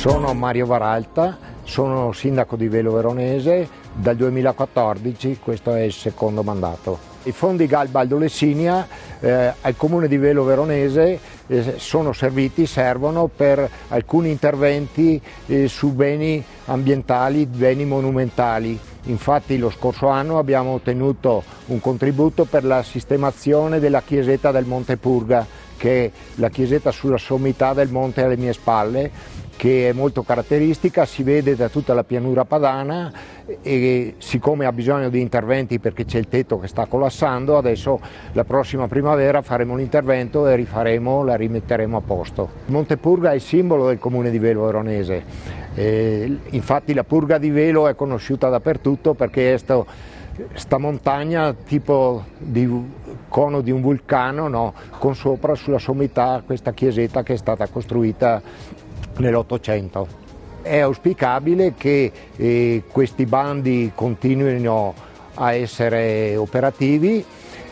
Sono Mario Varalta, sono sindaco di Velo Veronese dal 2014, questo è il secondo mandato. I fondi Galbaldo Lessinia al Comune di Velo Veronese servono per alcuni interventi su beni ambientali, beni monumentali. Infatti lo scorso anno abbiamo ottenuto un contributo per la sistemazione della chiesetta del Monte Purga, che è la chiesetta sulla sommità del monte alle mie spalle, che è molto caratteristica, si vede da tutta la pianura padana e siccome ha bisogno di interventi perché c'è il tetto che sta collassando, adesso la prossima primavera faremo l'intervento e la rimetteremo a posto. Il Monte Purga è il simbolo del Comune di Velo Veronese, infatti la Purga di Velo è conosciuta dappertutto perché è sta montagna tipo di cono di un vulcano, no? Con sopra sulla sommità questa chiesetta che è stata costruita nell'800. È auspicabile che questi bandi continuino a essere operativi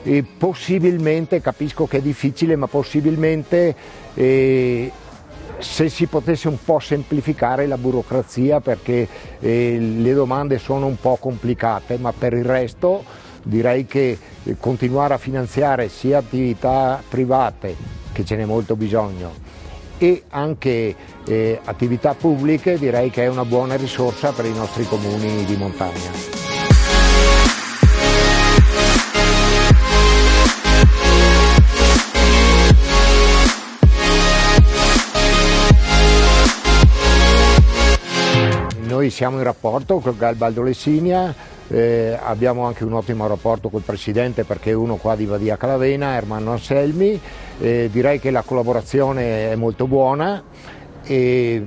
e possibilmente, capisco che è difficile, ma possibilmente se si potesse un po' semplificare la burocrazia, perché le domande sono un po' complicate, ma per il resto direi che continuare a finanziare sia attività private, che ce n'è molto bisogno, e anche attività pubbliche, direi che è una buona risorsa per i nostri comuni di montagna. Noi siamo in rapporto con Galbaldo Lessinia, abbiamo anche un ottimo rapporto col presidente perché è uno qua di Badia Calavena, Ermanno Anselmi, direi che la collaborazione è molto buona e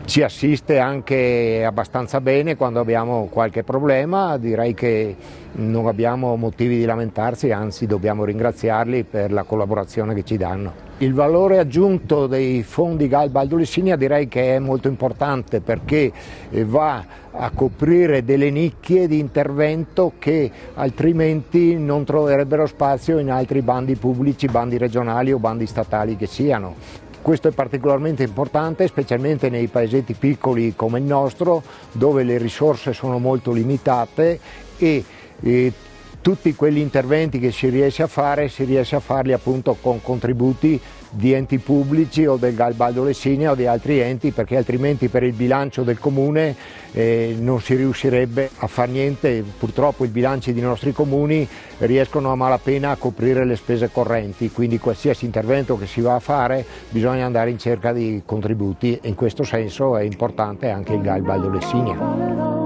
ci assiste anche abbastanza bene quando abbiamo qualche problema, direi che non abbiamo motivi di lamentarsi, anzi dobbiamo ringraziarli per la collaborazione che ci danno. Il valore aggiunto dei fondi Galbaldo Lessinia direi che è molto importante perché va a coprire delle nicchie di intervento che altrimenti non troverebbero spazio in altri bandi pubblici, bandi regionali o bandi statali che siano. Questo è particolarmente importante, specialmente nei paesetti piccoli come il nostro, dove le risorse sono molto limitate e tutti quegli interventi che si riesce a farli appunto con contributi di enti pubblici o del Galbaldo Lessinia o di altri enti, perché altrimenti per il bilancio del comune non si riuscirebbe a far niente. Purtroppo i bilanci dei nostri comuni riescono a malapena a coprire le spese correnti, quindi qualsiasi intervento che si va a fare bisogna andare in cerca di contributi e in questo senso è importante anche il Galbaldo Lessinia.